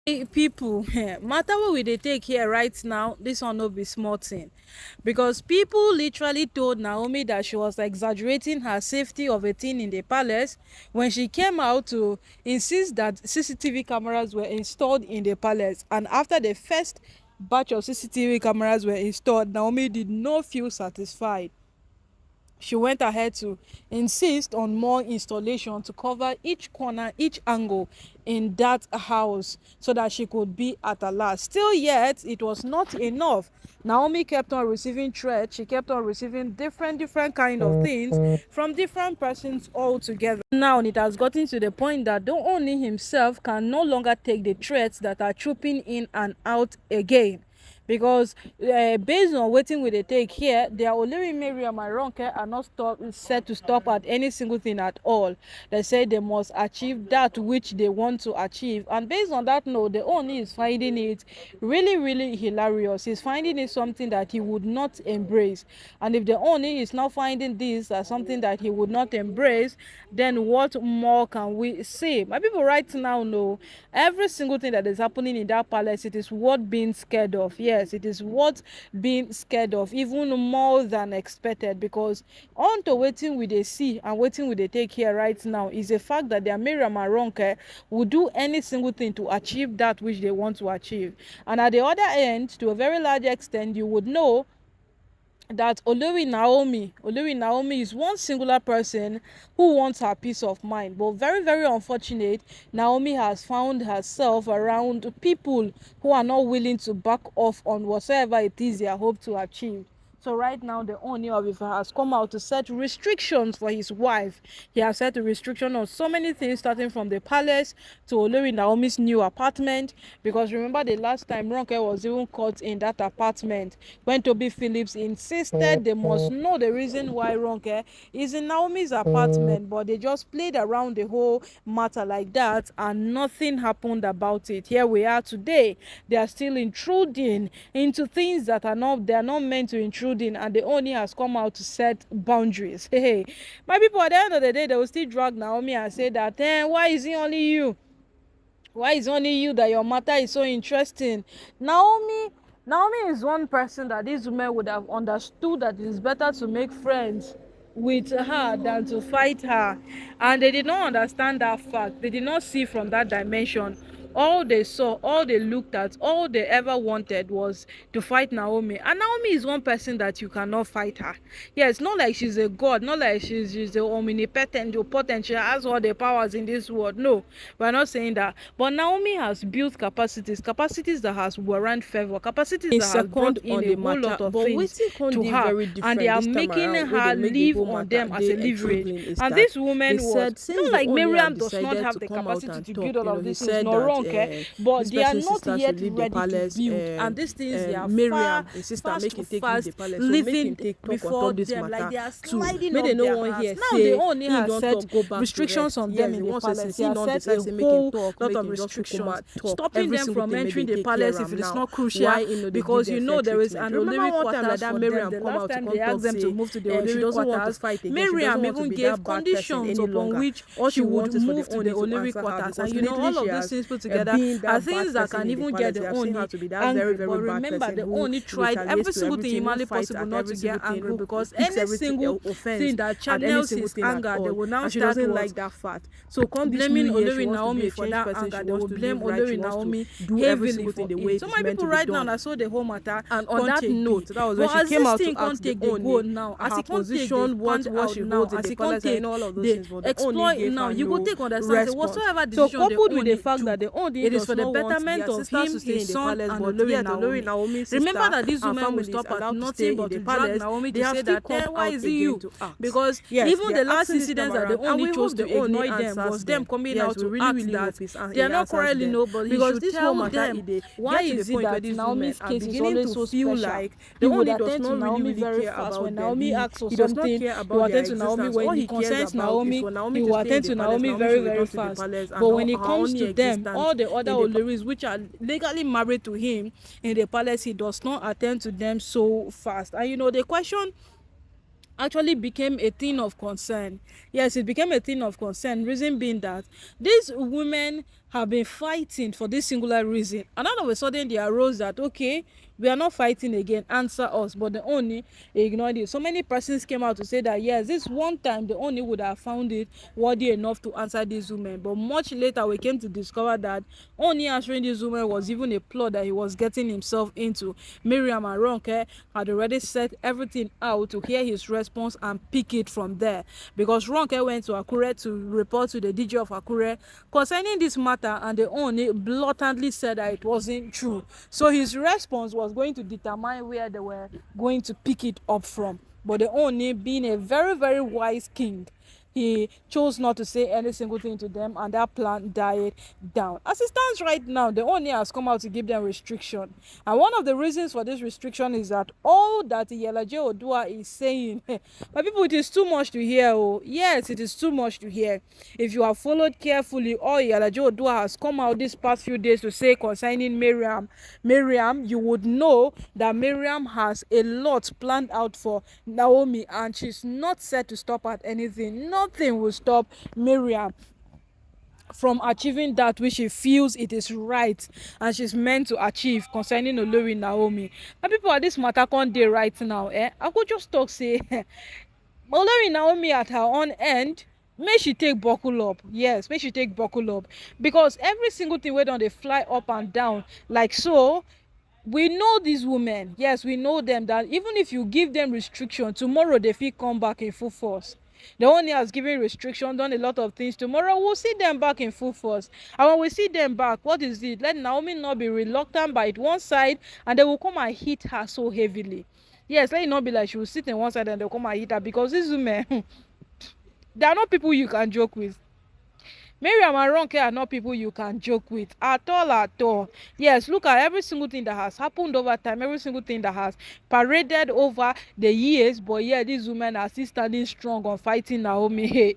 People matter what we dey take here right now, this one no be small thing, because people literally told Naomi that she was exaggerating her safety of a thing in the palace when she came out to insist that CCTV cameras were installed in the palace. And after the first batch of CCTV cameras were installed, Naomi did not feel satisfied. She went ahead to insist on more installation to cover each corner, each angle in that house, so that she could be at her last. Still yet, it was not enough. Naomi kept on receiving threats. She kept on receiving different kind of things from different persons altogether. Now it has gotten to the point that the Ooni himself can no longer take the threats that are trooping in and out again, because based on wetin we dey take here, their Olori Mariam and Ronke are not set to stop at any single thing at all. They say they must achieve that which they want to achieve, and based on that note, the Ooni is finding it really hilarious. He's finding it something that he would not embrace, and if the Ooni is not finding this as something that he would not embrace, then what more can we say? My people right now know every single thing that is happening in that palace. It is worth being scared of. Yes, it is worth being scared of, even more than expected, because unto wetin we dey see and wetin we dey take here right now is a fact that their Mariam and Ronke will do any single thing to achieve that which they want to achieve. And at the other end, to a very large extent, you would know that Olori Naomi is one singular person who wants her peace of mind. But very unfortunate, Naomi has found herself around people who are not willing to back off on whatever it is they hope to achieve. So right now, the Ooni of Ife has come out to set restrictions for his wife. He has set a restriction on so many things, starting from the palace to Olori Naomi's new apartment. Because remember, the last time Ronke was even caught in that apartment when Tobi Phillips insisted they must know the reason why Ronke is in Naomi's apartment, but they just played around the whole matter like that, and nothing happened about it. Here we are today. They are still intruding into things that they are not meant to intrude in, and the Ooni has come out to set boundaries. Hey, my people, at the end of the day, they will still drag Naomi and say that, why is it only you? Why is it only you that your matter is so interesting? Naomi is one person that these women would have understood that it is better to make friends with her than to fight her, and they did not understand that fact. They did not see from that dimension. All they saw, all they looked at, all they ever wanted was to fight Naomi. And Naomi is one person that you cannot fight her. Yeah, it's not like she's a god, not like she's the omnipotent or potent, she has all the powers in this world. No, we're not saying that. But Naomi has built capacities that has warrant favor, capacities that has brought in a whole lot of things to her, and they are making her live on them as a leverage. And this woman was not like Mariam does not have the capacity to build all of these things, nor wrong, but they are not yet ready to build, and these things they are fast living before them, like they are sliding on their hands. Now they only have set restrictions on them in the palace. They have set a whole lot of restrictions, stopping them from entering the palace if it is not crucial, because you know there is an Olori quarters for them. The last time they asked them to move to the Olori quarters, Mariam even gave conditions upon which she would move to the Olori quarters, and you know all of these things put together are things that can even get the Ooni angry. But remember, the Ooni tried every single thing humanly possible not to get angry, because any single thing that channels his anger, they will now start like that fact. So come blaming Olori Naomi for that anger, they will blame Olori Naomi heavily for it. So my people right now, I saw the whole matter. And on that note, that was when she came out to ask the Ooni now, as he position, what she holds in the palace and all of those things, but the Ooni now, you go take understand whatsoever decision. So coupled with the fact that the Ooni, it is for the betterment of him, his son, and Olori Naomi. Remember that these women will stop at nothing but to drag Naomi to say that, why is it you? Because even the last incidents that the Ooni chose to ignore them was them coming out to ask that they are not quarreling nobody, because this whole matter, why is it that Naomi's case is always so special? Like the Ooni does not Naomi very fast. When Naomi asks for something, he will attend to Naomi. When he concerns Naomi, he will attend to Naomi very fast. But when it comes to them, all the other Oloris which are legally married to him in the palace, he does not attend to them so fast. And you know, the question actually became a thing of concern. Yes, it became a thing of concern, reason being that these women have been fighting for this singular reason, and all of a sudden they arose that, okay, we are not fighting again, answer us. But the Ooni ignored it. So many persons came out to say that yes, this one time the Ooni would have found it worthy enough to answer these women, but much later we came to discover that Ooni answering these women was even a plot that he was getting himself into. Mariam and Ronke had already set everything out to hear his response and pick it from there, because Ronke went to Akure to report to the DJ of Akure concerning this matter, and the Ooni blatantly said that it wasn't true. So his response was going to determine where they were going to pick it up from. But the Ooni, being a very, very wise king, he chose not to say any single thing to them, and that plan died down. As it stands right now, the Ooni has come out to give them restriction, and one of the reasons for this restriction is that all that Yeyeluwa is saying, but people, it is too much to hear. Oh yes, it is too much to hear. If you have followed carefully, all Yeyeluwa has come out this past few days to say concerning Mariam, you would know that Mariam has a lot planned out for Naomi, and she's not set to stop at anything. Nothing will stop Mariam from achieving that which she feels it is right and she's meant to achieve concerning Olori Naomi. And people at this matter can't dey right now, I could just talk say Olori Naomi at her own end, make she take buckle up. Yes, make she take buckle up, because every single thing wey don dey fly up and down like so, we know these women. Yes, we know them, that even if you give them restriction, tomorrow they fit come back in full force. The Ooni has given restriction, done a lot of things. Tomorrow we'll see them back in full force, and when we see them back, what is it? Let Naomi not be reluctant by one side, and they will come and hit her so heavily. Yes, let it not be like she will sit in one side and they'll come and hit her, because these women they are not people you can joke with. Mariam and Ronke are not people you can joke with at all, at all. Yes, look at every single thing that has happened over time, every single thing that has paraded over the years, but yeah, these women are still standing strong on fighting Naomi. Hey,